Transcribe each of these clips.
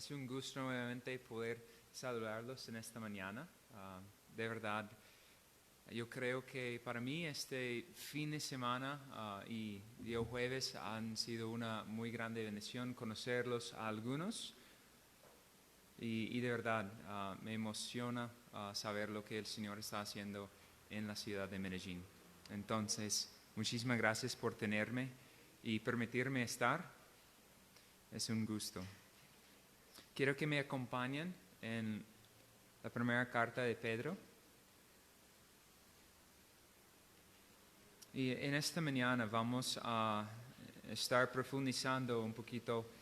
Es un gusto nuevamente poder saludarlos en esta mañana. De verdad, yo creo que para mí este fin de semana y día jueves han sido una muy grande bendición conocerlos a algunos. Y de verdad me emociona saber lo que el Señor está haciendo en la ciudad de Medellín. Entonces, muchísimas gracias por tenerme y permitirme estar. Es un gusto. Quiero que me acompañen en la primera carta de Pedro. Y en esta mañana vamos a estar profundizando un poquito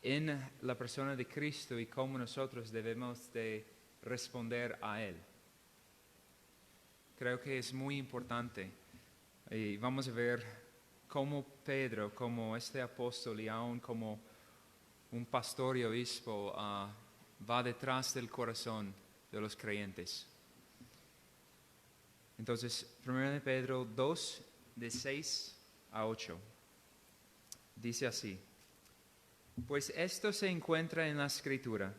en la persona de Cristo y cómo nosotros debemos de responder a Él. Creo que es muy importante. Y vamos a ver cómo Pedro, como este apóstol y aún como un pastor y obispo, va detrás del corazón de los creyentes. Entonces, 1 Pedro 2, de 6 a 8, dice así: Pues esto se encuentra en la Escritura.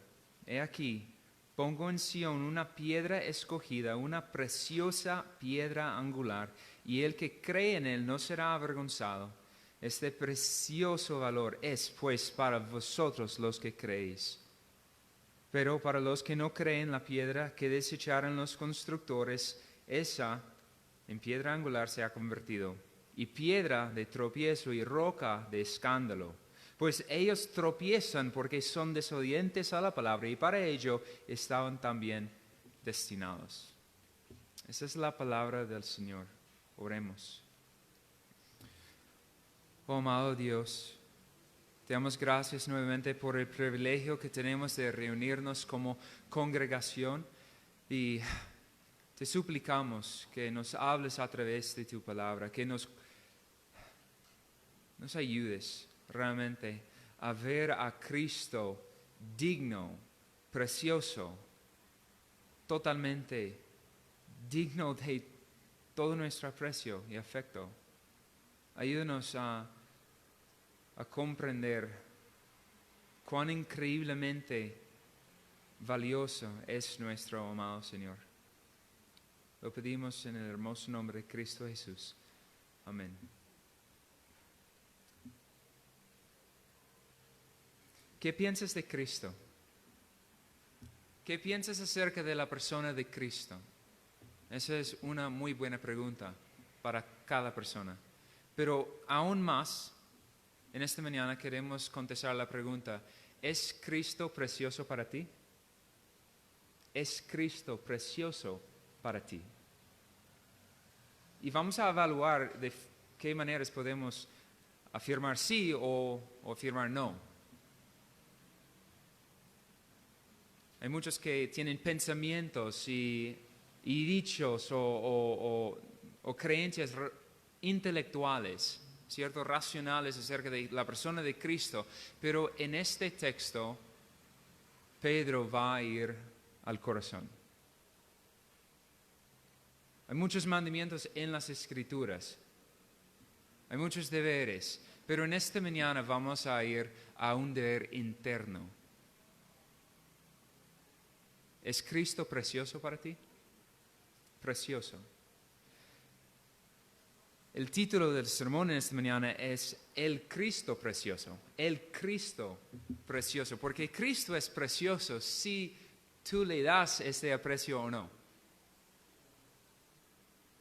He aquí, pongo en Sión una piedra escogida, una preciosa piedra angular, y el que cree en él no será avergonzado. Este precioso valor es, pues, para vosotros los que creéis. Pero para los que no creen, la piedra que desecharon los constructores, esa en piedra angular se ha convertido, y piedra de tropiezo y roca de escándalo. Pues ellos tropiezan porque son desobedientes a la palabra, y para ello estaban también destinados. Esa es la palabra del Señor. Oremos. Oh, amado Dios, te damos gracias nuevamente por el privilegio que tenemos de reunirnos como congregación y te suplicamos que nos hables a través de tu palabra, que nos ayudes realmente a ver a Cristo digno, precioso, totalmente digno de todo nuestro aprecio y afecto. Ayúdanos a comprender cuán increíblemente valioso es nuestro amado Señor. Lo pedimos en el hermoso nombre de Cristo Jesús. Amén. ¿Qué piensas de Cristo? ¿Qué piensas acerca de la persona de Cristo? Esa es una muy buena pregunta para cada persona. Pero aún más, en esta mañana queremos contestar la pregunta: ¿es Cristo precioso para ti? ¿Es Cristo precioso para ti? Y vamos a evaluar de qué maneras podemos afirmar sí o afirmar no. Hay muchos que tienen pensamientos y dichos o creencias intelectuales, ¿cierto? Racionales acerca de la persona de Cristo, pero en este texto Pedro va a ir al corazón. Hay muchos mandamientos en las Escrituras, hay muchos deberes, pero en esta mañana vamos a ir a un deber interno. ¿Es Cristo precioso para ti? Precioso. El título del sermón en esta mañana es El Cristo Precioso. El Cristo Precioso. Porque Cristo es precioso si tú le das este aprecio o no.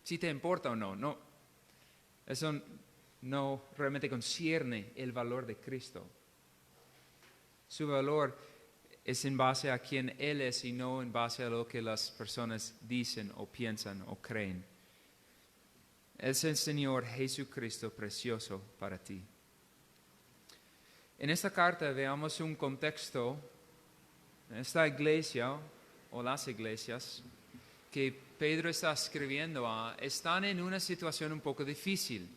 Si te importa o no. No. Eso no realmente concierne el valor de Cristo. Su valor es en base a quien Él es y no en base a lo que las personas dicen o piensan o creen. Es el Señor Jesucristo precioso para ti. En esta carta veamos un contexto. Esta iglesia o las iglesias que Pedro está escribiendo están en una situación un poco difícil.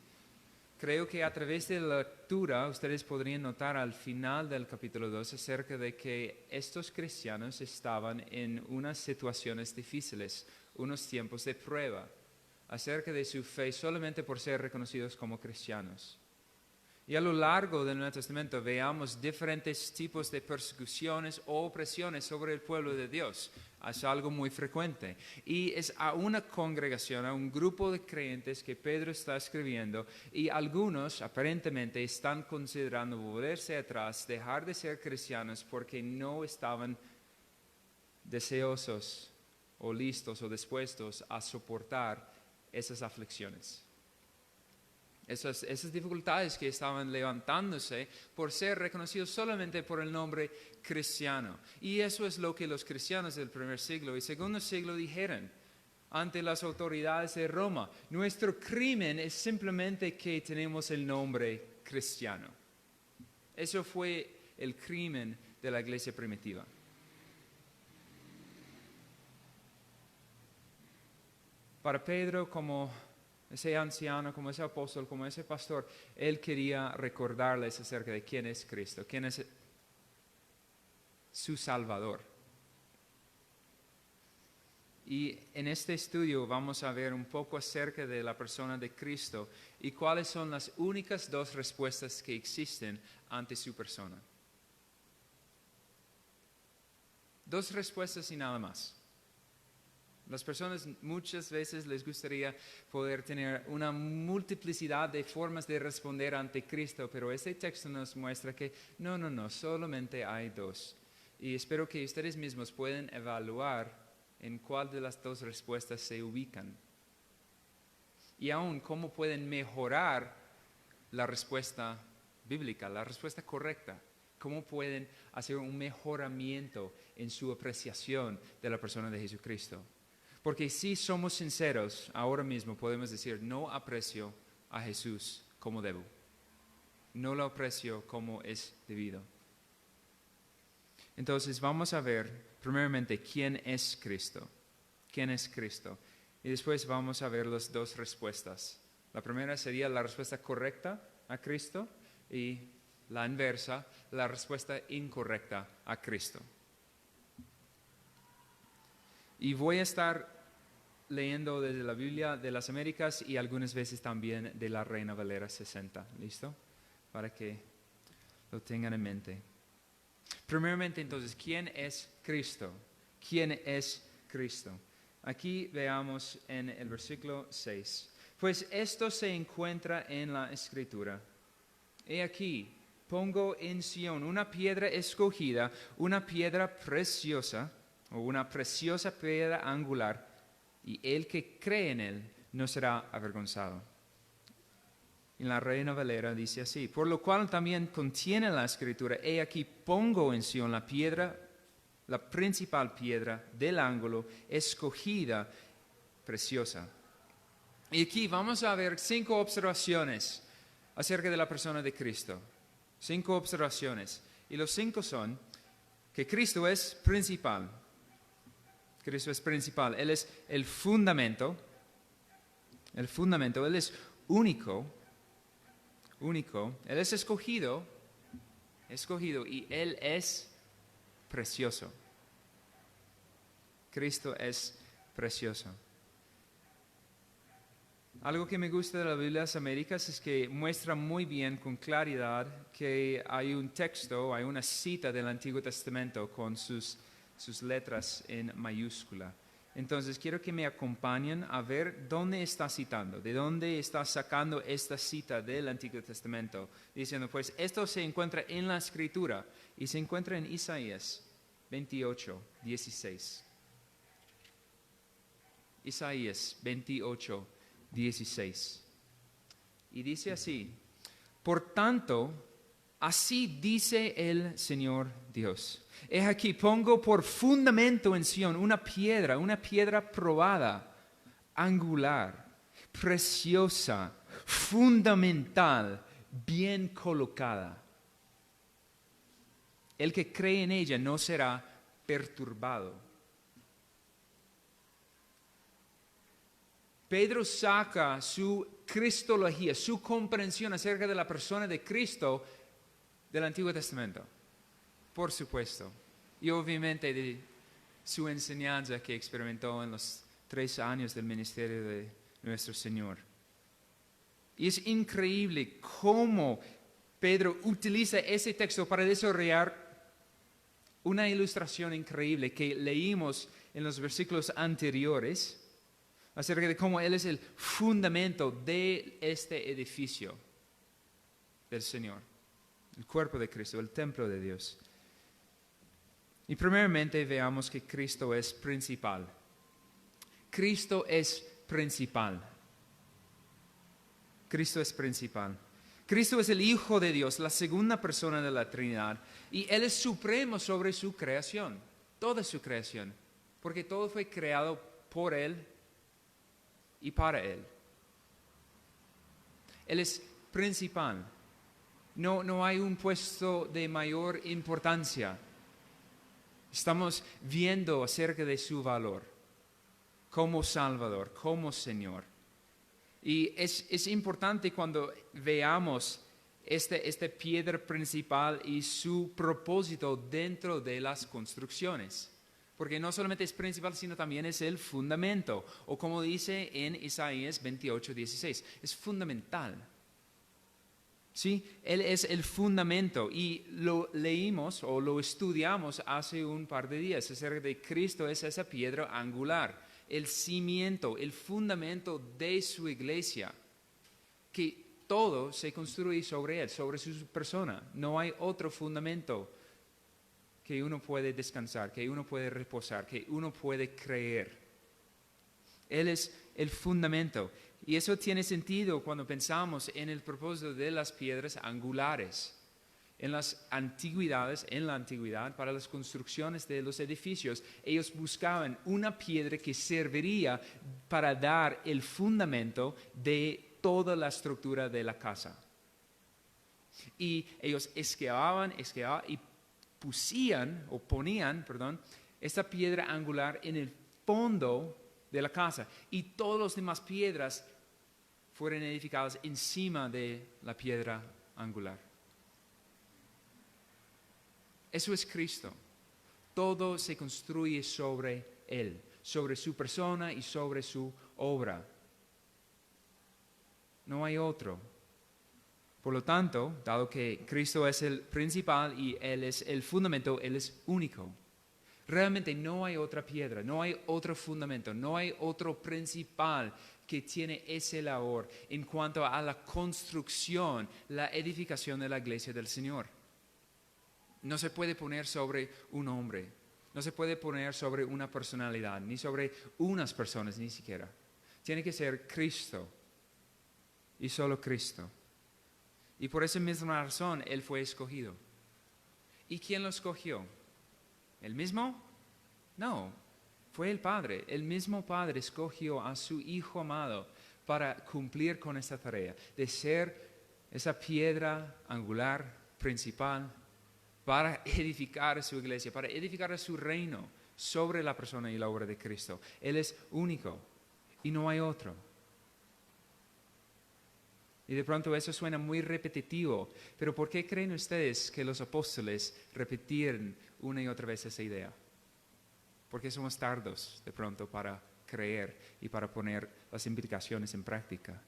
Creo que a través de la lectura ustedes podrían notar al final del capítulo 2 acerca de que estos cristianos estaban en unas situaciones difíciles, unos tiempos de prueba, acerca de su fe solamente por ser reconocidos como cristianos. Y a lo largo del Nuevo Testamento veamos diferentes tipos de persecuciones o opresiones sobre el pueblo de Dios. Es algo muy frecuente. Y es a una congregación, a un grupo de creyentes que Pedro está escribiendo, y algunos aparentemente están considerando volverse atrás, dejar de ser cristianos porque no estaban deseosos o listos o dispuestos a soportar esas aflicciones. Esas dificultades que estaban levantándose por ser reconocidos solamente por el nombre cristiano. Y eso es lo que los cristianos del primer siglo y segundo siglo dijeron ante las autoridades de Roma. Nuestro crimen es simplemente que tenemos el nombre cristiano. Eso fue el crimen de la iglesia primitiva. Para Pedro, como ese anciano, como ese apóstol, como ese pastor, él quería recordarles acerca de quién es Cristo, quién es su Salvador. Y en este estudio vamos a ver un poco acerca de la persona de Cristo y cuáles son las únicas dos respuestas que existen ante su persona. Dos respuestas y nada más. Las personas muchas veces les gustaría poder tener una multiplicidad de formas de responder ante Cristo, pero este texto nos muestra que no, solamente hay dos. Y espero que ustedes mismos puedan evaluar en cuál de las dos respuestas se ubican. Y aún cómo pueden mejorar la respuesta bíblica, la respuesta correcta. Cómo pueden hacer un mejoramiento en su apreciación de la persona de Jesucristo. Porque si somos sinceros, ahora mismo podemos decir, no aprecio a Jesús como debo. No lo aprecio como es debido. Entonces vamos a ver primeramente quién es Cristo. ¿Quién es Cristo? Y después vamos a ver las dos respuestas. La primera sería la respuesta correcta a Cristo y la inversa, la respuesta incorrecta a Cristo. Y voy a estar leyendo desde la Biblia de las Américas y algunas veces también de la Reina Valera 60. ¿Listo? Para que lo tengan en mente. Primeramente, entonces, ¿quién es Cristo? ¿Quién es Cristo? Aquí veamos en el versículo 6. Pues esto se encuentra en la Escritura. He aquí, pongo en Sión una piedra escogida, una piedra preciosa, o una preciosa piedra angular, y el que cree en él no será avergonzado. En la Reina Valera dice así, por lo cual también contiene la Escritura, he aquí pongo en Sión la piedra, la principal piedra del ángulo, escogida, preciosa. Y aquí vamos a ver 5 observaciones acerca de la persona de Cristo. 5 observaciones. Y los 5 son que Cristo es principal. Cristo es principal. Él es el fundamento. El fundamento. Él es único. Él es escogido y Él es precioso. Cristo es precioso. Algo que me gusta de la Biblia de las Américas es que muestra muy bien, con claridad, que hay un texto, hay una cita del Antiguo Testamento con sus letras en mayúscula. Entonces, quiero que me acompañen a ver dónde está citando, de dónde está sacando esta cita del Antiguo Testamento. Diciendo, pues, esto se encuentra en la Escritura y se encuentra en Isaías 28, 16. Isaías 28, 16. Y dice así, por tanto, así dice el Señor Dios. He aquí, pongo por fundamento en Sión una piedra probada, angular, preciosa, fundamental, bien colocada. El que cree en ella no será perturbado. Pedro saca su cristología, su comprensión acerca de la persona de Cristo del Antiguo Testamento, por supuesto, y obviamente de su enseñanza que experimentó en los 3 años del ministerio de nuestro Señor. Y es increíble cómo Pedro utiliza ese texto para desarrollar una ilustración increíble que leímos en los versículos anteriores acerca de cómo Él es el fundamento de este edificio del Señor, el cuerpo de Cristo, el templo de Dios. Y primeramente veamos que Cristo es principal. Cristo es principal. Cristo es principal. Cristo es el Hijo de Dios, la segunda persona de la Trinidad, y Él es supremo sobre su creación, toda su creación, porque todo fue creado por Él y para Él. Él es principal. No hay un puesto de mayor importancia. Estamos viendo acerca de su valor como Salvador, como Señor. Y es importante cuando veamos esta piedra principal y su propósito dentro de las construcciones. Porque no solamente es principal, sino también es el fundamento. O como dice en Isaías 28:16, es fundamental. ¿Sí? Él es el fundamento y lo leímos o lo estudiamos hace un par de días acerca de Cristo es esa piedra angular, el cimiento, el fundamento de su iglesia, que todo se construye sobre Él, sobre su persona. No hay otro fundamento que uno puede descansar, que uno puede reposar, que uno puede creer. Él es el fundamento. Y eso tiene sentido cuando pensamos en el propósito de las piedras angulares. En la antigüedad, para las construcciones de los edificios, ellos buscaban una piedra que serviría para dar el fundamento de toda la estructura de la casa. Y ellos escavaban y ponían esta piedra angular en el fondo de la casa. Y todas las demás piedras fueron edificadas encima de la piedra angular. Eso es Cristo. Todo se construye sobre Él, sobre su persona y sobre su obra. No hay otro. Por lo tanto, dado que Cristo es el principal y Él es el fundamento, Él es único. Realmente no hay otra piedra, no hay otro fundamento, no hay otro principal que tiene ese labor en cuanto a la construcción, la edificación de la iglesia del Señor. No se puede poner sobre un hombre, no se puede poner sobre una personalidad, ni sobre unas personas ni siquiera. Tiene que ser Cristo y solo Cristo. Y por esa misma razón Él fue escogido. ¿Y quién lo escogió? ¿El mismo? No, fue el Padre. El mismo Padre escogió a su Hijo amado para cumplir con esta tarea, de ser esa piedra angular principal para edificar su iglesia, para edificar su reino sobre la persona y la obra de Cristo. Él es único y no hay otro. Y de pronto eso suena muy repetitivo, pero ¿por qué creen ustedes que los apóstoles repetían una y otra vez esa idea? Porque somos tardos de pronto para creer y para poner las implicaciones en práctica.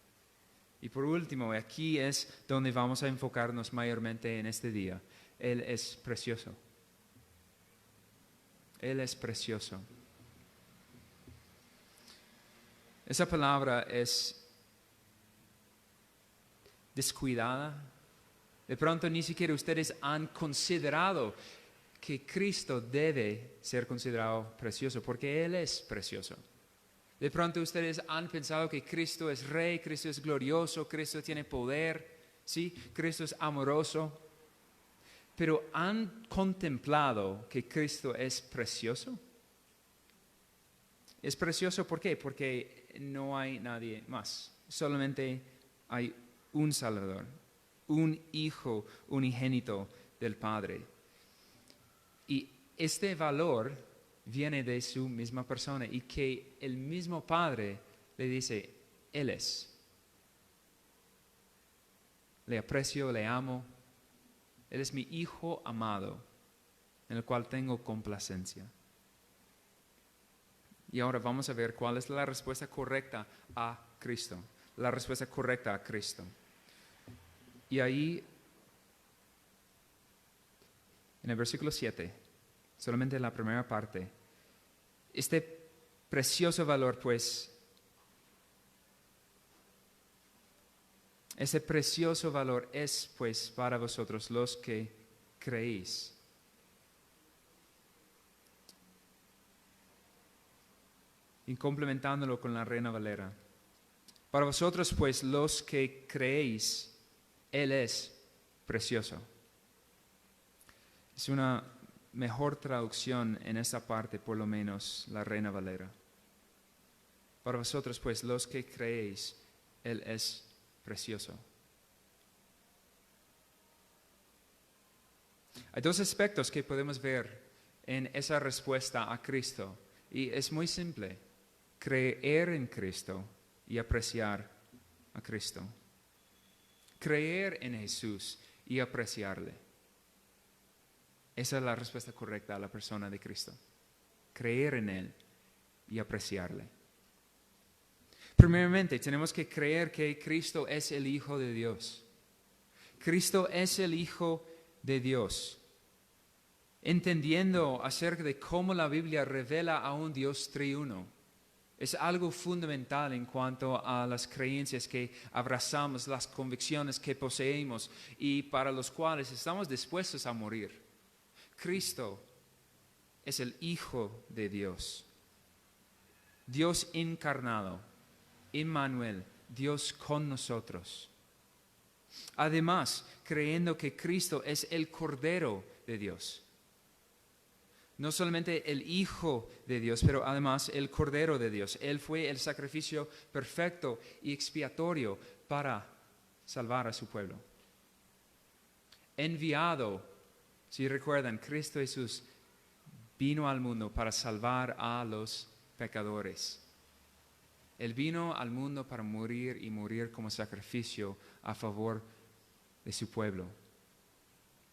Y por último, aquí es donde vamos a enfocarnos mayormente en este día. Él es precioso. Él es precioso. Esa palabra es descuidada. De pronto ni siquiera ustedes han considerado que Cristo debe ser considerado precioso, porque Él es precioso. De pronto ustedes han pensado que Cristo es Rey, Cristo es glorioso, Cristo tiene poder, ¿sí? Cristo es amoroso. Pero ¿han contemplado que Cristo es precioso? Es precioso, ¿por qué? Porque no hay nadie más. Solamente hay un Salvador, un Hijo unigénito del Padre. Y este valor viene de su misma persona y que el mismo Padre le dice, Él es. Le aprecio, le amo. Él es mi Hijo amado, en el cual tengo complacencia. Y ahora vamos a ver cuál es la respuesta correcta a Cristo. La respuesta correcta a Cristo. Y ahí en el versículo 7, solamente en la primera parte. Este precioso valor, pues, ese precioso valor es, pues, para vosotros los que creéis. Y complementándolo con la Reina Valera. Para vosotros, pues, los que creéis, Él es precioso. Es una mejor traducción en esta parte, por lo menos, la Reina Valera. Para vosotros, pues, los que creéis, Él es precioso. Hay dos aspectos que podemos ver en esa respuesta a Cristo. Y es muy simple. Creer en Cristo y apreciar a Cristo. Creer en Jesús y apreciarle. Esa es la respuesta correcta a la persona de Cristo. Creer en Él y apreciarle. Primeramente, tenemos que creer que Cristo es el Hijo de Dios. Cristo es el Hijo de Dios. Entendiendo acerca de cómo la Biblia revela a un Dios triuno. Es algo fundamental en cuanto a las creencias que abrazamos, las convicciones que poseemos y para los cuales estamos dispuestos a morir. Cristo es el Hijo de Dios. Dios encarnado, Emmanuel, Dios con nosotros. Además, creyendo que Cristo es el Cordero de Dios. No solamente el Hijo de Dios, pero además el Cordero de Dios. Él fue el sacrificio perfecto y expiatorio para salvar a su pueblo. Enviado, si recuerdan, Cristo Jesús vino al mundo para salvar a los pecadores. Él vino al mundo para morir y morir como sacrificio a favor de su pueblo.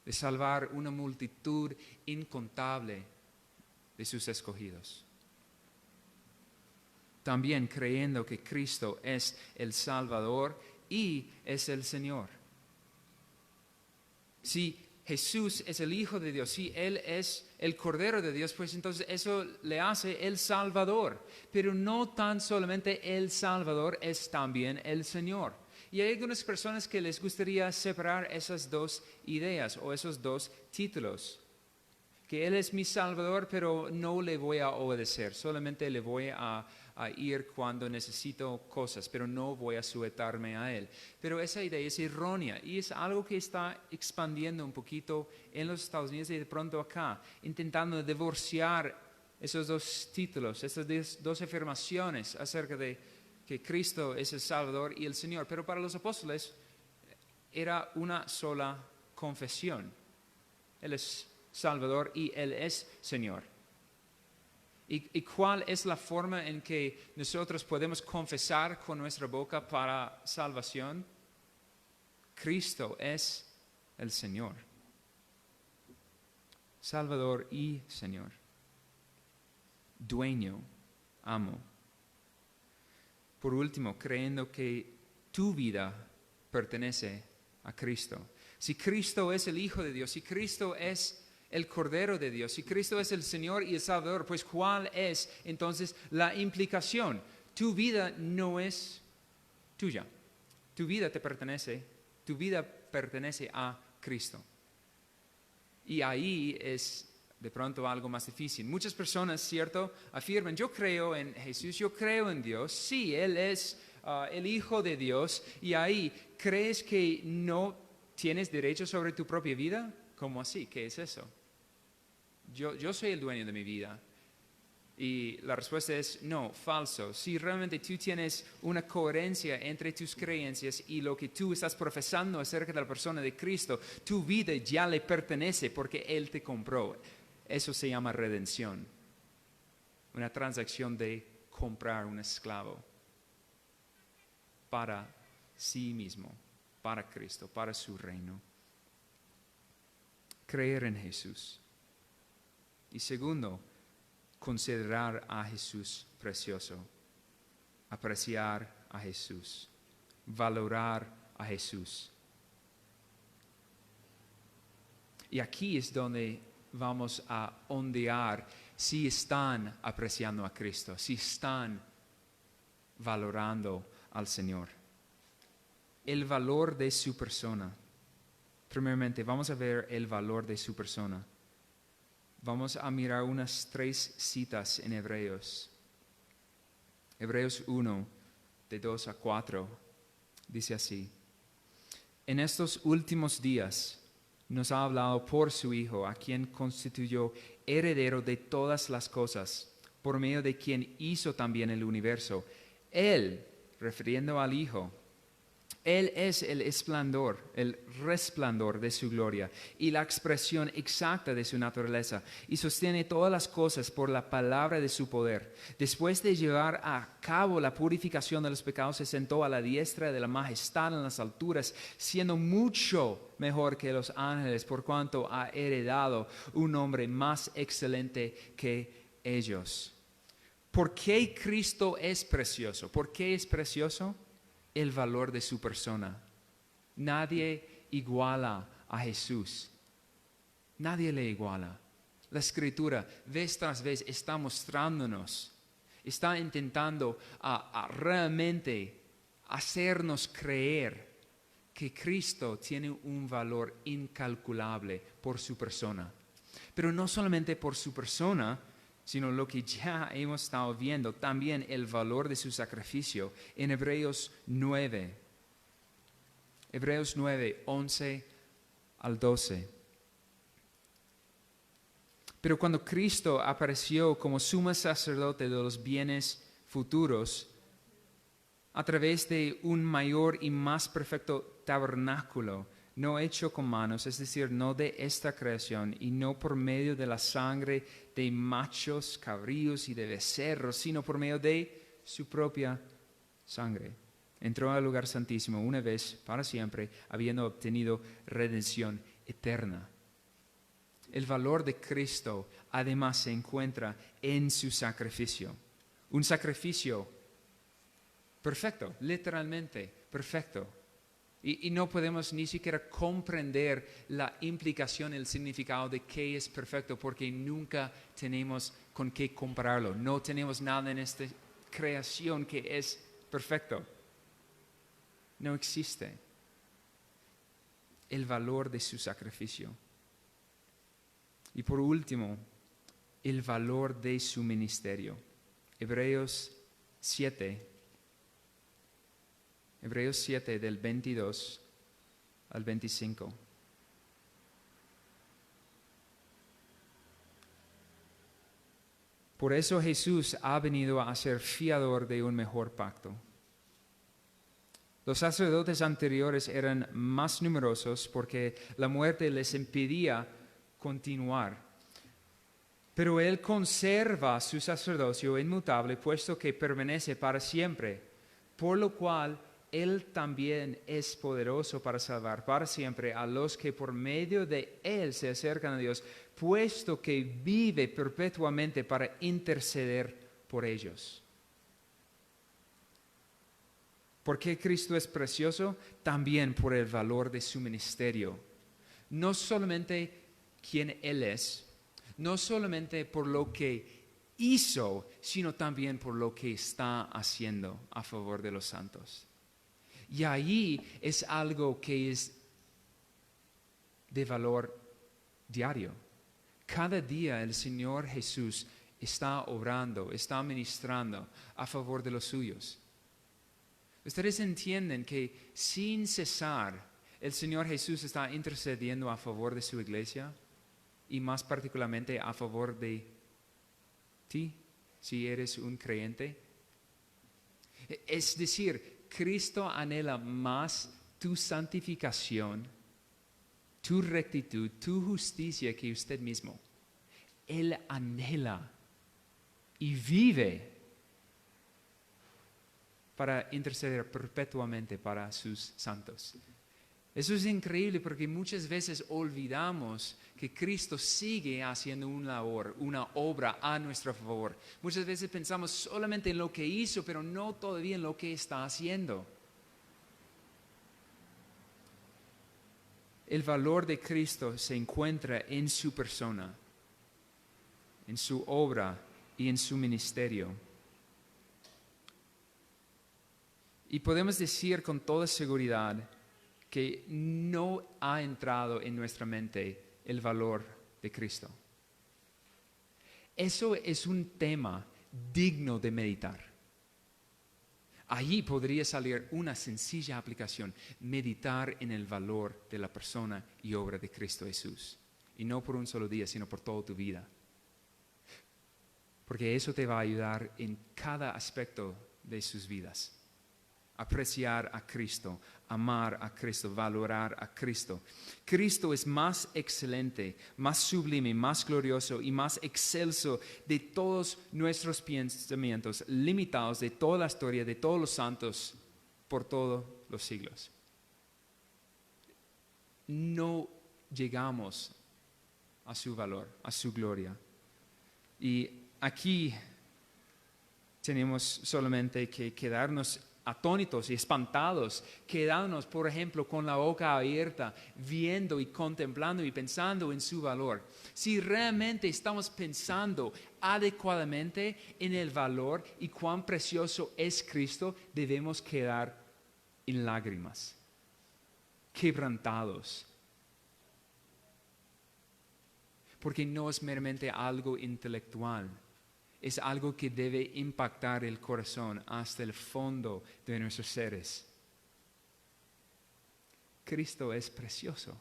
De salvar una multitud incontable de sus escogidos. También creyendo que Cristo es el Salvador y es el Señor. Si Jesús es el Hijo de Dios, si Él es el Cordero de Dios, pues entonces eso le hace el Salvador. Pero no tan solamente el Salvador, es también el Señor. Y hay algunas personas que les gustaría separar esas dos ideas o esos dos títulos. Que Él es mi Salvador, pero no le voy a obedecer. Solamente le voy a ir cuando necesito cosas, pero no voy a sujetarme a Él. Pero esa idea es errónea y es algo que está expandiendo un poquito en los Estados Unidos y de pronto acá, intentando divorciar esos dos títulos, esas dos afirmaciones acerca de que Cristo es el Salvador y el Señor. Pero para los apóstoles era una sola confesión. Él es Salvador y Él es Señor. ¿Y cuál es la forma en que nosotros podemos confesar con nuestra boca para salvación? Cristo es el Señor. Salvador y Señor. Dueño, amo. Por último, creyendo que tu vida pertenece a Cristo. Si Cristo es el Hijo de Dios, si Cristo es el Cordero de Dios, si Cristo es el Señor y el Salvador, pues ¿cuál es entonces la implicación? Tu vida no es tuya. Tu vida te pertenece, tu vida pertenece a Cristo. Y ahí es de pronto algo más difícil. Muchas personas, ¿cierto?, afirman, yo creo en Jesús, yo creo en Dios. Sí, Él es el Hijo de Dios. Y ahí, ¿crees que no tienes derecho sobre tu propia vida? ¿Cómo así? ¿Qué es eso? Yo soy el dueño de mi vida. Y la respuesta es no, falso. Si realmente tú tienes una coherencia entre tus creencias y lo que tú estás profesando acerca de la persona de Cristo, tu vida ya le pertenece porque Él te compró. Eso se llama redención. Una transacción de comprar un esclavo para sí mismo, para Cristo, para su reino. Creer en Jesús. Y segundo, considerar a Jesús precioso, apreciar a Jesús, valorar a Jesús. Y aquí es donde vamos a ondear si están apreciando a Cristo, si están valorando al Señor. El valor de su persona. Primeramente, vamos a ver el valor de su persona. Vamos a mirar unas 3 citas en Hebreos. Hebreos 1, de 2 a 4, dice así: en estos últimos días nos ha hablado por su Hijo, a quien constituyó heredero de todas las cosas, por medio de quien hizo también el universo. Él, refiriendo al Hijo, Él es el esplendor, el resplandor de su gloria y la expresión exacta de su naturaleza, y sostiene todas las cosas por la palabra de su poder. Después de llevar a cabo la purificación de los pecados, se sentó a la diestra de la majestad en las alturas, siendo mucho mejor que los ángeles, por cuanto ha heredado un nombre más excelente que ellos. ¿Por qué Cristo es precioso? ¿Por qué es precioso? El valor de su persona. Nadie iguala a Jesús. Nadie le iguala. La Escritura, vez tras vez, está mostrándonos, está intentando a realmente hacernos creer que Cristo tiene un valor incalculable por su persona. Pero no solamente por su persona, sino lo que ya hemos estado viendo, también el valor de su sacrificio en Hebreos 9. Hebreos 9, 11 al 12. Pero cuando Cristo apareció como sumo sacerdote de los bienes futuros, a través de un mayor y más perfecto tabernáculo, no hecho con manos, es decir, no de esta creación, y no por medio de la sangre de machos, cabríos y de becerros, sino por medio de su propia sangre. Entró al lugar santísimo una vez para siempre, habiendo obtenido redención eterna. El valor de Cristo además se encuentra en su sacrificio. Un sacrificio perfecto, literalmente perfecto. Y no podemos ni siquiera comprender la implicación, el significado de qué es perfecto, porque nunca tenemos con qué compararlo. No tenemos nada en esta creación que es perfecto. No existe. El valor de su sacrificio. Y por último, el valor de su ministerio. Hebreos 7. Hebreos 7 del 22 al 25. Por eso Jesús ha venido a ser fiador de un mejor pacto. Los sacerdotes anteriores eran más numerosos porque la muerte les impedía continuar. Pero Él conserva su sacerdocio inmutable, puesto que permanece para siempre, por lo cual Él también es poderoso para salvar para siempre a los que por medio de Él se acercan a Dios, puesto que vive perpetuamente para interceder por ellos. ¿Por qué Cristo es precioso? También por el valor de su ministerio. No solamente quién Él es, no solamente por lo que hizo, sino también por lo que está haciendo a favor de los santos. Y ahí es algo que es de valor diario. Cada día el Señor Jesús está obrando, está ministrando a favor de los suyos. Ustedes entienden que sin cesar el Señor Jesús está intercediendo a favor de su iglesia y más particularmente a favor de ti, si eres un creyente. Es decir, Cristo anhela más tu santificación, tu rectitud, tu justicia que usted mismo. Él anhela y vive para interceder perpetuamente para sus santos. Eso es increíble porque muchas veces olvidamos que Cristo sigue haciendo una obra a nuestro favor. Muchas veces pensamos solamente en lo que hizo, pero no todavía en lo que está haciendo. El valor de Cristo se encuentra en su persona, en su obra y en su ministerio. Y podemos decir con toda seguridad que no ha entrado en nuestra mente el valor de Cristo. Eso es un tema digno de meditar. Allí podría salir una sencilla aplicación: meditar en el valor de la persona y obra de Cristo Jesús. Y no por un solo día, sino por toda tu vida. Porque eso te va a ayudar en cada aspecto de sus vidas. Apreciar a Cristo, amar a Cristo, valorar a Cristo. Cristo es más excelente, más sublime, más glorioso y más excelso de todos nuestros pensamientos limitados, de toda la historia, de todos los santos, por todos los siglos. No llegamos a su valor, a su gloria. Y aquí tenemos solamente que quedarnos atónitos y espantados, quedarnos, por ejemplo, con la boca abierta, viendo y contemplando y pensando en su valor. Si realmente estamos pensando adecuadamente en el valor y cuán precioso es Cristo, debemos quedar en lágrimas, quebrantados. Porque no es meramente algo intelectual. Es algo que debe impactar el corazón hasta el fondo de nuestros seres. Cristo es precioso.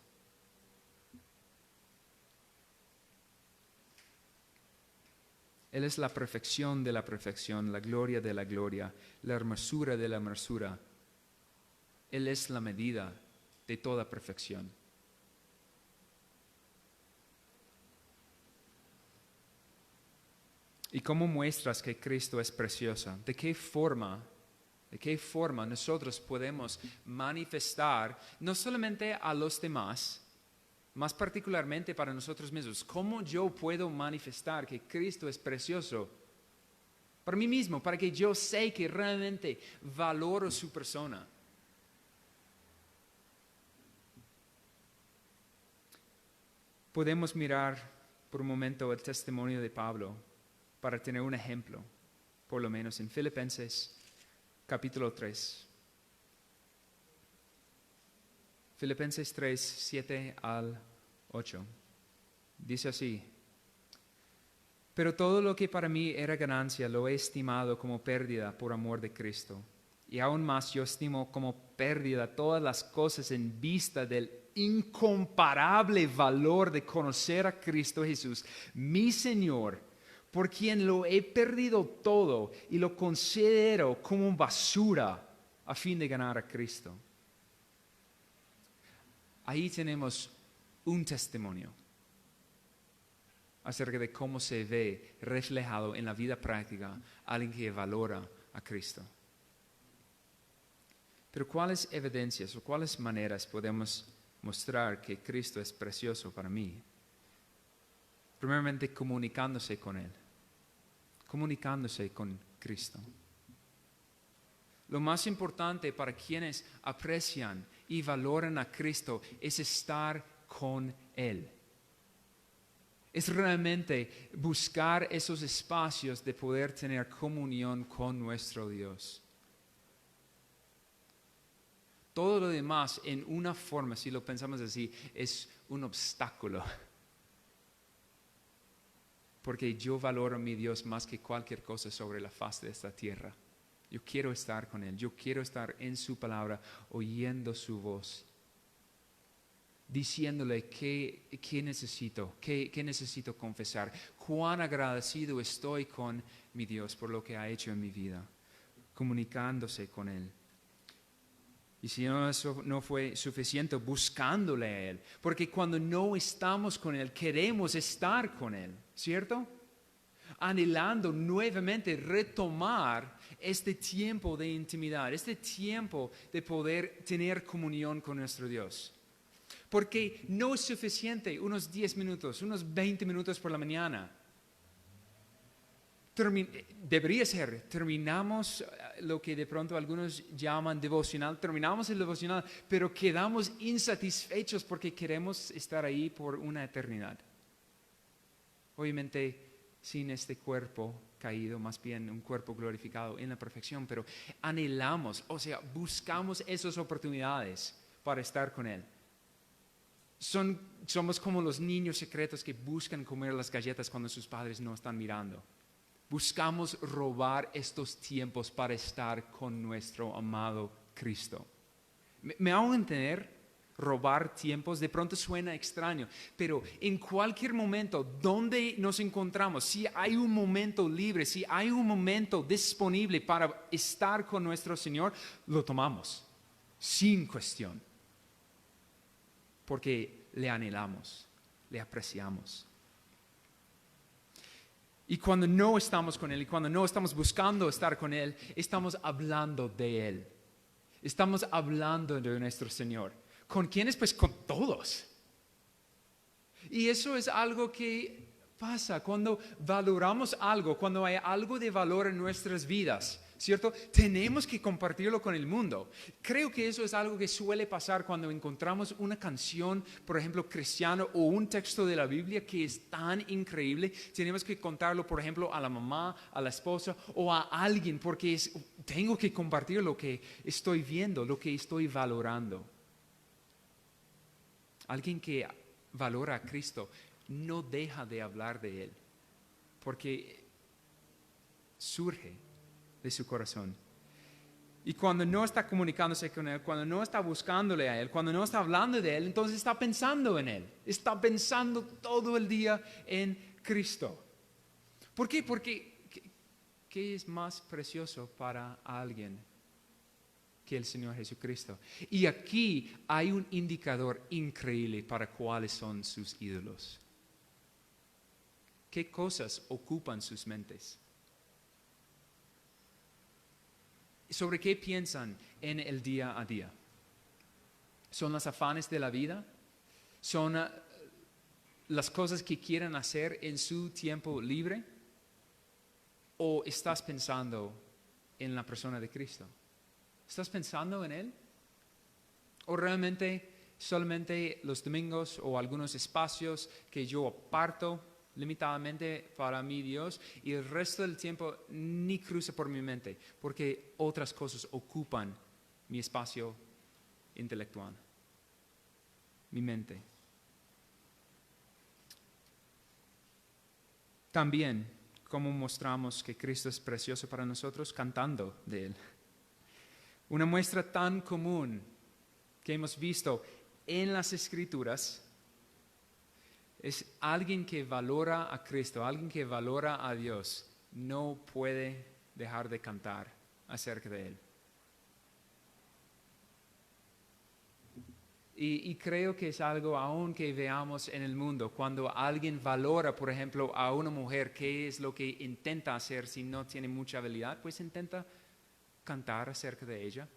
Él es la perfección de la perfección, la gloria de la gloria, la hermosura de la hermosura. Él es la medida de toda perfección. ¿Y cómo muestras que Cristo es precioso? ¿De qué forma nosotros podemos manifestar, no solamente a los demás, más particularmente para nosotros mismos? ¿Cómo yo puedo manifestar que Cristo es precioso para mí mismo, para que yo sé que realmente valoro su persona? Podemos mirar por un momento el testimonio de Pablo para tener un ejemplo, por lo menos en Filipenses capítulo 3. Filipenses 3, 7 al 8. Dice así: pero todo lo que para mí era ganancia lo he estimado como pérdida por amor de Cristo. Y aún más yo estimo como pérdida todas las cosas en vista del incomparable valor de conocer a Cristo Jesús, mi Señor, por quien lo he perdido todo y lo considero como basura a fin de ganar a Cristo. Ahí tenemos un testimonio acerca de cómo se ve reflejado en la vida práctica alguien que valora a Cristo. Pero ¿cuáles evidencias o cuáles maneras podemos mostrar que Cristo es precioso para mí? Primeramente, comunicándose con Él. Comunicándose con Cristo. Lo más importante para quienes aprecian y valoran a Cristo es estar con Él. Es realmente buscar esos espacios de poder tener comunión con nuestro Dios. Todo lo demás, en una forma, si lo pensamos así, es un obstáculo. Porque yo valoro a mi Dios más que cualquier cosa sobre la faz de esta tierra. Yo quiero estar con Él. Yo quiero estar en su palabra, oyendo su voz. Diciéndole qué necesito, qué necesito confesar. Cuán agradecido estoy con mi Dios por lo que ha hecho en mi vida. Comunicándose con Él. Y si eso no fue suficiente, buscándole a Él. Porque cuando no estamos con Él, queremos estar con Él, ¿cierto? Anhelando nuevamente retomar este tiempo de intimidad, este tiempo de poder tener comunión con nuestro Dios. Porque no es suficiente unos 10 minutos, unos 20 minutos por la mañana. Debería ser, terminamos lo que de pronto algunos llaman devocional, terminamos el devocional, pero quedamos insatisfechos porque queremos estar ahí por una eternidad. Obviamente sin este cuerpo caído, más bien un cuerpo glorificado en la perfección, pero anhelamos, o sea, buscamos esas oportunidades para estar con Él. Somos como los niños secretos que buscan comer las galletas cuando sus padres no están mirando. Buscamos robar estos tiempos para estar con nuestro amado Cristo. ¿Me hago entender? Robar tiempos, de pronto suena extraño, pero en cualquier momento donde nos encontramos, si hay un momento libre, si hay un momento disponible para estar con nuestro Señor, lo tomamos, sin cuestión, porque le anhelamos, le apreciamos. Y cuando no estamos con Él y cuando no estamos buscando estar con Él, estamos hablando de Él. Estamos hablando de nuestro Señor. ¿Con quiénes? Pues con todos. Y eso es algo que pasa cuando valoramos algo, cuando hay algo de valor en nuestras vidas, ¿cierto? Tenemos que compartirlo con el mundo. Creo que eso es algo que suele pasar cuando encontramos una canción, por ejemplo, cristiana o un texto de la Biblia que es tan increíble. Tenemos que contarlo, por ejemplo, a la mamá, a la esposa o a alguien porque tengo que compartir lo que estoy viendo, lo que estoy valorando. Alguien que valora a Cristo no deja de hablar de Él porque surge de su corazón. Y cuando no está comunicándose con Él, cuando no está buscándole a Él, cuando no está hablando de Él, entonces está pensando en Él. Está pensando todo el día en Cristo. ¿Por qué? Porque ¿qué es más precioso para alguien que el Señor Jesucristo? Y aquí hay un indicador increíble para cuáles son sus ídolos. ¿Qué cosas ocupan sus mentes? ¿Sobre qué piensan en el día a día? ¿Son los afanes de la vida? ¿Son las cosas que quieren hacer en su tiempo libre? ¿O estás pensando en la persona de Cristo? ¿Estás pensando en Él? ¿O realmente solamente los domingos o algunos espacios que yo aparto limitadamente para mi Dios y el resto del tiempo ni cruza por mi mente porque otras cosas ocupan mi espacio intelectual, mi mente? También, ¿cómo mostramos que Cristo es precioso para nosotros? Cantando de Él. Una muestra tan común que hemos visto en las Escrituras es alguien que valora a Cristo, alguien que valora a Dios, no puede dejar de cantar acerca de Él. Y creo que es algo aún que veamos en el mundo. Cuando alguien valora, por ejemplo, a una mujer, ¿qué es lo que intenta hacer si no tiene mucha habilidad? Pues intenta cantar acerca de ella.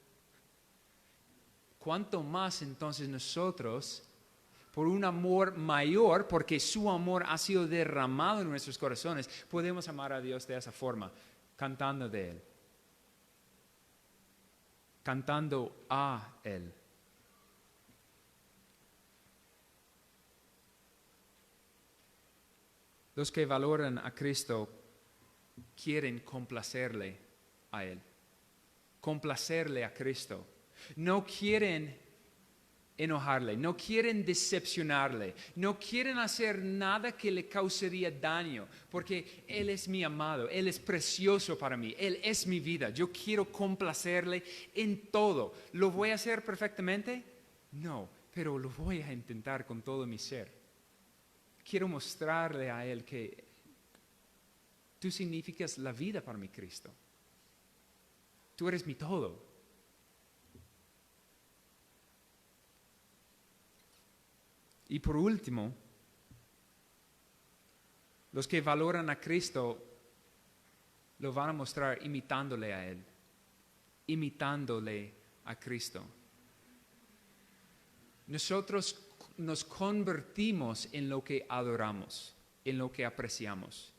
¿Cuánto más entonces nosotros, por un amor mayor, porque su amor ha sido derramado en nuestros corazones, podemos amar a Dios de esa forma, cantando de Él, cantando a Él? Los que valoran a Cristo quieren complacerle a Él, complacerle a Cristo. No quieren enojarle, no quieren decepcionarle, no quieren hacer nada que le causaría daño, porque Él es mi amado, Él es precioso para mí, Él es mi vida. Yo quiero complacerle en todo. ¿Lo voy a hacer perfectamente? No, pero lo voy a intentar con todo mi ser. Quiero mostrarle a Él que tú significas la vida para mi Cristo. Tú eres mi todo. Y por último, los que valoran a Cristo lo van a mostrar imitándole a Él, imitándole a Cristo. Nosotros nos convertimos en lo que adoramos, en lo que apreciamos.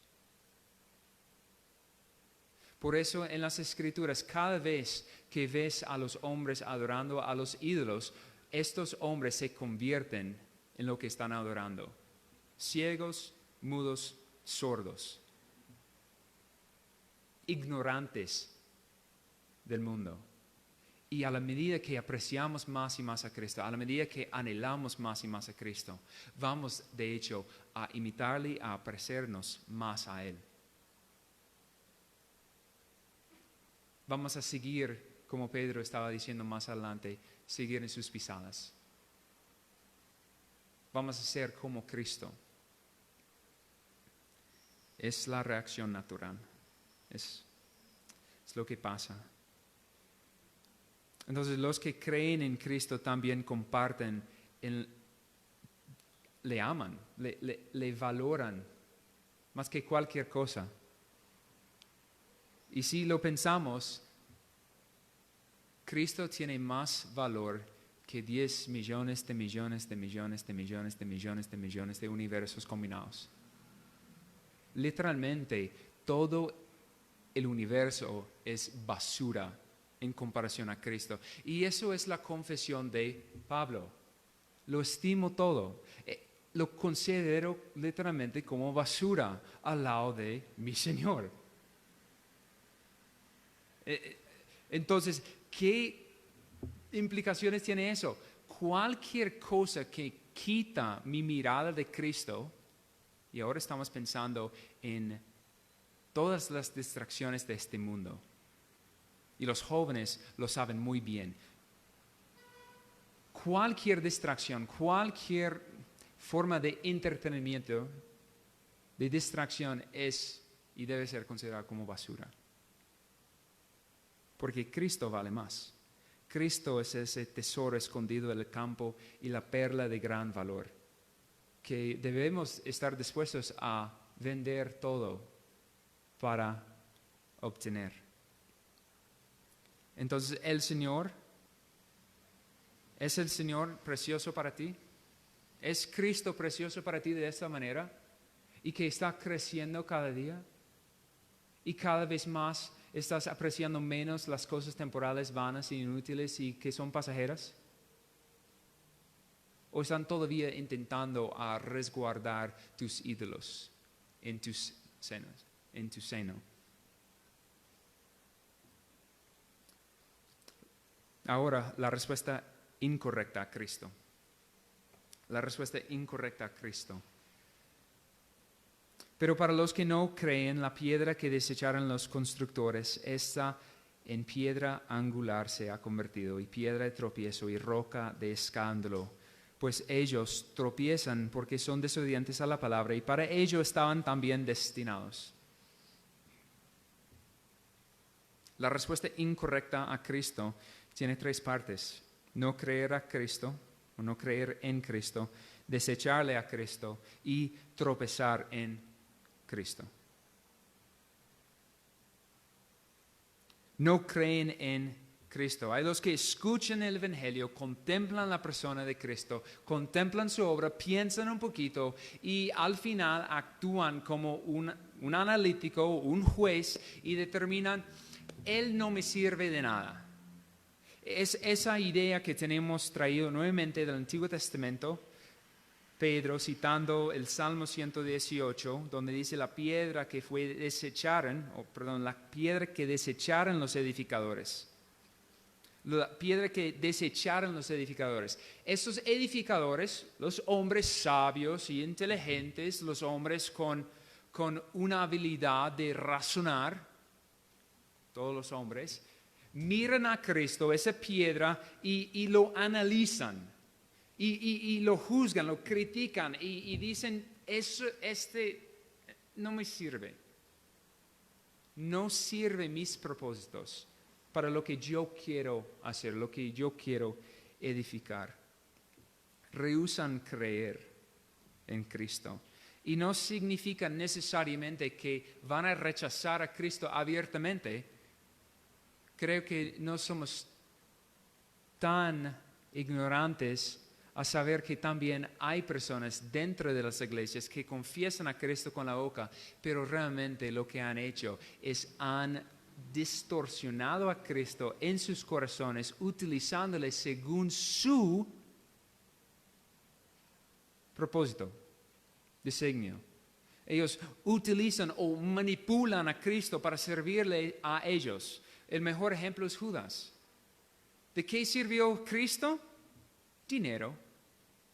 Por eso en las Escrituras, cada vez que ves a los hombres adorando a los ídolos, estos hombres se convierten en lo que están adorando. Ciegos, mudos, sordos, ignorantes del mundo. Y a la medida que apreciamos más y más a Cristo, a la medida que anhelamos más y más a Cristo, vamos de hecho a imitarle, a parecernos más a Él. Vamos a seguir, como Pedro estaba diciendo más adelante, seguir en sus pisadas. Vamos a ser como Cristo. Es la reacción natural. Es lo que pasa. Entonces los que creen en Cristo también comparten, le aman, le valoran más que cualquier cosa. Y si lo pensamos, Cristo tiene más valor que 10 millones de millones de millones de millones de millones de millones de universos combinados. Literalmente, todo el universo es basura en comparación a Cristo. Y eso es la confesión de Pablo. Lo estimo todo. Lo considero literalmente como basura al lado de mi Señor. Entonces, ¿qué implicaciones tiene eso? Cualquier cosa que quita mi mirada de Cristo, y ahora estamos pensando en todas las distracciones de este mundo. Y los jóvenes lo saben muy bien. Cualquier distracción, cualquier forma de entretenimiento, de distracción es y debe ser considerada como basura. Porque Cristo vale más. Cristo es ese tesoro escondido del campo y la perla de gran valor, que debemos estar dispuestos a vender todo para obtener. Entonces, ¿es el Señor precioso para ti? ¿Es Cristo precioso para ti de esta manera? ¿Y que está creciendo cada día? ¿Y cada vez más estás apreciando menos las cosas temporales, vanas e inútiles y que son pasajeras? ¿O están todavía intentando a resguardar tus ídolos en tus senos, en tu seno? Ahora, la respuesta incorrecta a Cristo. La respuesta incorrecta a Cristo. Pero para los que no creen, la piedra que desecharon los constructores, esta en piedra angular se ha convertido, y piedra de tropiezo y roca de escándalo. Pues ellos tropiezan porque son desobedientes a la palabra, y para ello estaban también destinados. La respuesta incorrecta a Cristo tiene 3 partes: no creer a Cristo, o no creer en Cristo, desecharle a Cristo y tropezar en Cristo. No creen en Cristo. Hay los que escuchan el Evangelio, contemplan la persona de Cristo, contemplan su obra, piensan un poquito y al final actúan como un analítico, un juez, y determinan: Él no me sirve de nada. Es esa idea que tenemos traído nuevamente del Antiguo Testamento, Pedro citando el Salmo 118, donde dice la piedra que desecharon los edificadores. La piedra que desecharon los edificadores. Estos edificadores, los hombres sabios y inteligentes, los hombres con una habilidad de razonar, todos los hombres, miran a Cristo, esa piedra, y lo analizan, y lo juzgan, lo critican, y dicen: este no me sirve. No sirve mis propósitos para lo que yo quiero hacer, lo que yo quiero edificar. Rehúsan creer en Cristo. Y no significa necesariamente que van a rechazar a Cristo abiertamente. Creo que no somos tan ignorantes a saber que también hay personas dentro de las iglesias que confiesan a Cristo con la boca, pero realmente lo que han hecho es han distorsionado a Cristo en sus corazones, utilizándole según su propósito, designio. Ellos utilizan o manipulan a Cristo para servirle a ellos. El mejor ejemplo es Judas. ¿De qué sirvió Cristo? Dinero.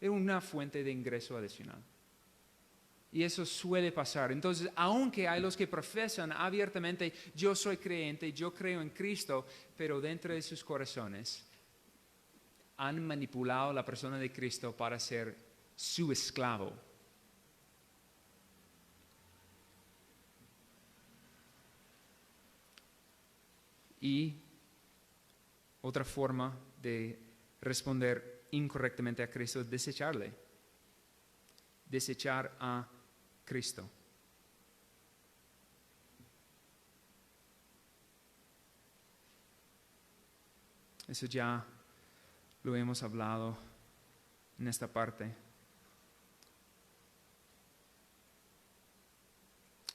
Era una fuente de ingreso adicional. Y eso suele pasar. Entonces, aunque hay los que profesan abiertamente, yo soy creyente, yo creo en Cristo, pero dentro de sus corazones han manipulado a la persona de Cristo para ser su esclavo. Y otra forma de responder incorrectamente a Cristo es desecharle. Desechar a Cristo. Eso ya lo hemos hablado en esta parte.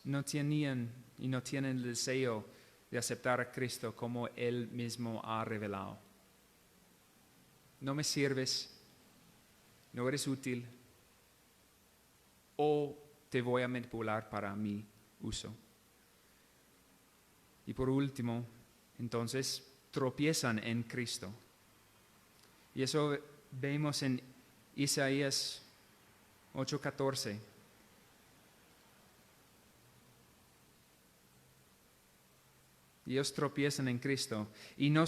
No tenían y no tienen el deseo de aceptar a Cristo como Él mismo ha revelado. No me sirves, no eres útil, o te voy a manipular para mi uso. Y por último, entonces, tropiezan en Cristo. Y eso vemos en Isaías 8:14. Ellos tropiezan en Cristo y no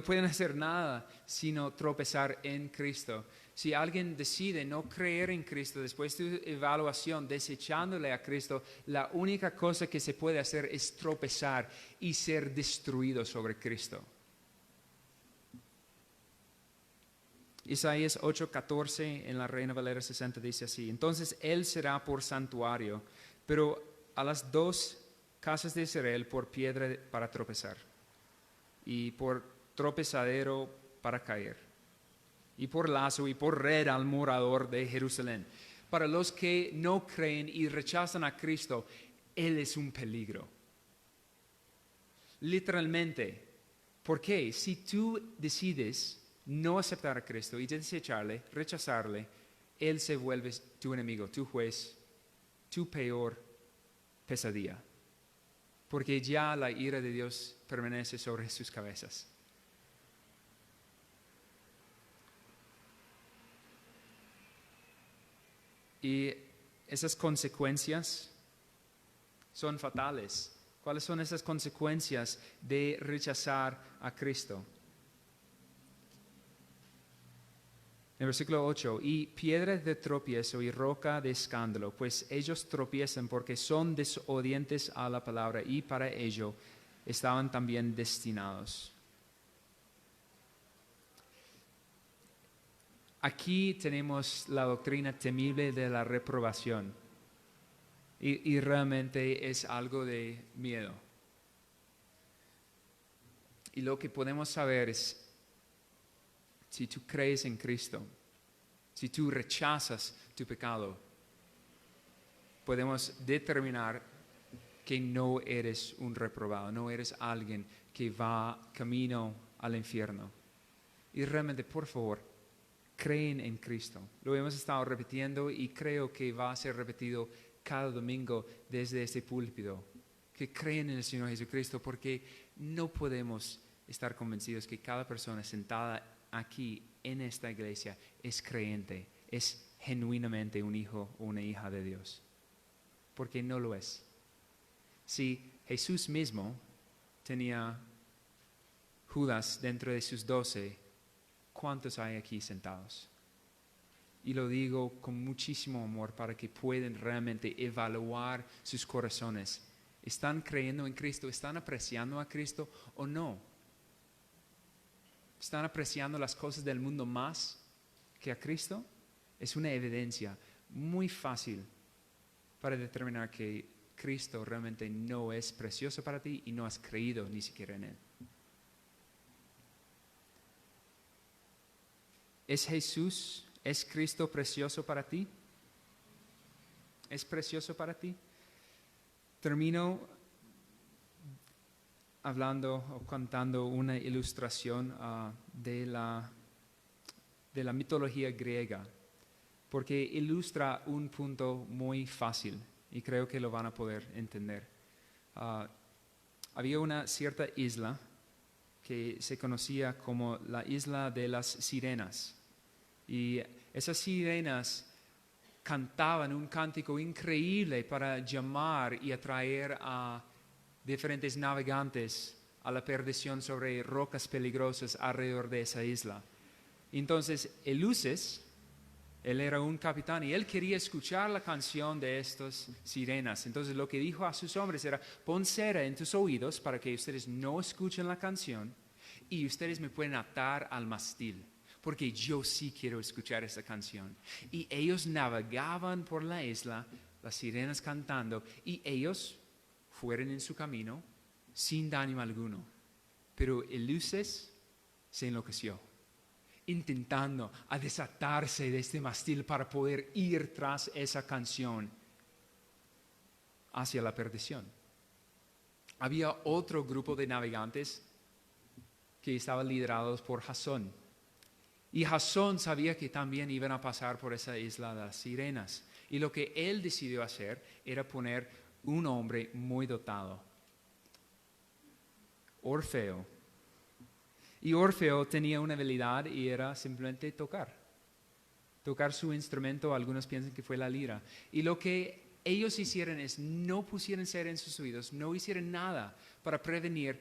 pueden hacer nada sino tropezar en Cristo. Si alguien decide no creer en Cristo después de evaluación, desechándole a Cristo, la única cosa que se puede hacer es tropezar y ser destruido sobre Cristo. Isaías 8:14 en la Reina Valera 60 dice así: entonces Él será por santuario, pero a las dos casas de Israel por piedra para tropezar, y por tropezadero para caer, y por lazo y por red al morador de Jerusalén. Para los que no creen y rechazan a Cristo, Él es un peligro. Literalmente. ¿Por qué? Si tú decides no aceptar a Cristo y desecharle, rechazarle, Él se vuelve tu enemigo, tu juez, tu peor pesadilla. Porque ya la ira de Dios permanece sobre sus cabezas. Y esas consecuencias son fatales. ¿Cuáles son esas consecuencias de rechazar a Cristo? En el versículo 8, y piedra de tropiezo y roca de escándalo, pues ellos tropiezan porque son desobedientes a la palabra y para ello estaban también destinados. Aquí tenemos la doctrina temible de la reprobación y realmente es algo de miedo. Y lo que podemos saber es, si tú crees en Cristo, si tú rechazas tu pecado, podemos determinar que no eres un reprobado, no eres alguien que va camino al infierno. Y realmente, por favor, creen en Cristo. Lo hemos estado repitiendo y creo que va a ser repetido cada domingo desde este púlpito. Que creen en el Señor Jesucristo, porque no podemos estar convencidos que cada persona sentada aquí en esta iglesia es creyente, es genuinamente un hijo o una hija de Dios, porque no lo es. Si Jesús mismo tenía Judas dentro de sus 12, ¿cuántos hay aquí sentados? Y lo digo con muchísimo amor para que puedan realmente evaluar sus corazones. ¿Están creyendo en Cristo? ¿Están apreciando a Cristo o no? ¿Están apreciando las cosas del mundo más que a Cristo? Es una evidencia muy fácil para determinar que Cristo realmente no es precioso para ti y no has creído ni siquiera en Él. ¿Es Jesús, es Cristo precioso para ti? ¿Es precioso para ti? Termino hablando o contando una ilustración de la mitología griega, porque ilustra un punto muy fácil y creo que lo van a poder entender. Había una cierta isla que se conocía como la isla de las sirenas, y esas sirenas cantaban un cántico increíble para llamar y atraer a diferentes navegantes a la perdición sobre rocas peligrosas alrededor de esa isla. Entonces, Eleusis, él era un capitán y él quería escuchar la canción de estas sirenas. Entonces, lo que dijo a sus hombres era: pon cera en tus oídos para que ustedes no escuchen la canción y ustedes me pueden atar al mástil, porque yo sí quiero escuchar esa canción. Y ellos navegaban por la isla, las sirenas cantando, y ellos fueron en su camino sin daño alguno. Pero Eleusis se enloqueció, intentando a desatarse de este mástil para poder ir tras esa canción hacia la perdición. Había otro grupo de navegantes que estaban liderados por Jasón. Y Jasón sabía que también iban a pasar por esa isla de las sirenas. Y lo que él decidió hacer era poner un hombre muy dotado, Orfeo. Y Orfeo tenía una habilidad y era simplemente tocar su instrumento. Algunos piensan que fue la lira. Y lo que ellos hicieron es no pusieron cera en sus oídos, no hicieron nada para prevenir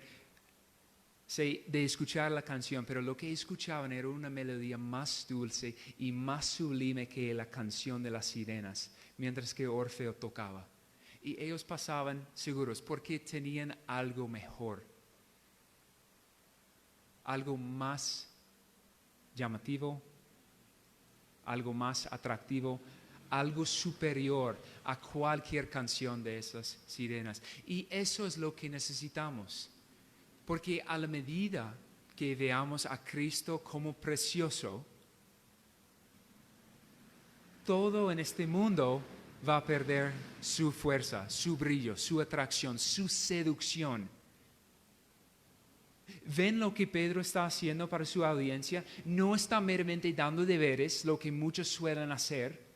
de escuchar la canción, pero lo que escuchaban era una melodía más dulce y más sublime que la canción de las sirenas, mientras que Orfeo tocaba. Y ellos pasaban seguros porque tenían algo mejor, algo más llamativo, algo más atractivo, algo superior a cualquier canción de esas sirenas. Y eso es lo que necesitamos. Porque a la medida que veamos a Cristo como precioso, todo en este mundo va a perder su fuerza, su brillo, su atracción, su seducción. ¿Ven lo que Pedro está haciendo para su audiencia? No está meramente dando deberes, lo que muchos suelen hacer,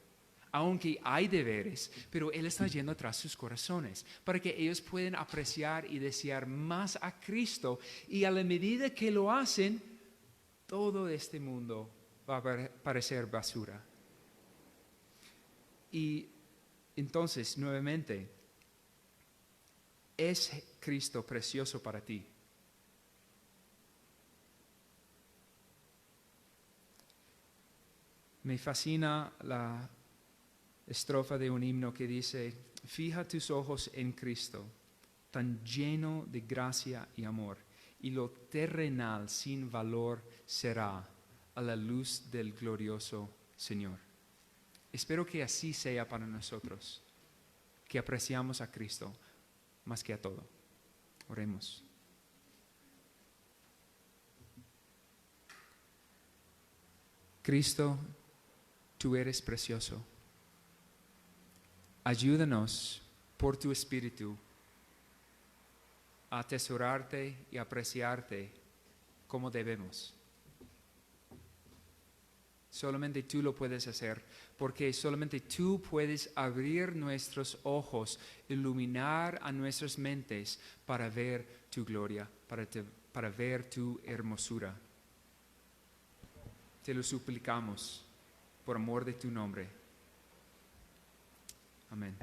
aunque hay deberes, pero él está yendo tras sus corazones para que ellos puedan apreciar y desear más a Cristo. Y a la medida que lo hacen, todo este mundo va a parecer basura. Y entonces, nuevamente, ¿es Cristo precioso para ti? Me fascina la estrofa de un himno que dice: fija tus ojos en Cristo, tan lleno de gracia y amor, y lo terrenal sin valor será a la luz del glorioso Señor. Espero que así sea para nosotros, que apreciamos a Cristo más que a todo. Oremos. Cristo, tú eres precioso. Ayúdanos por tu Espíritu a atesorarte y apreciarte como debemos. Solamente tú lo puedes hacer, porque solamente tú puedes abrir nuestros ojos, iluminar a nuestras mentes para ver tu gloria, para ver tu hermosura. Te lo suplicamos por amor de tu nombre. Amén.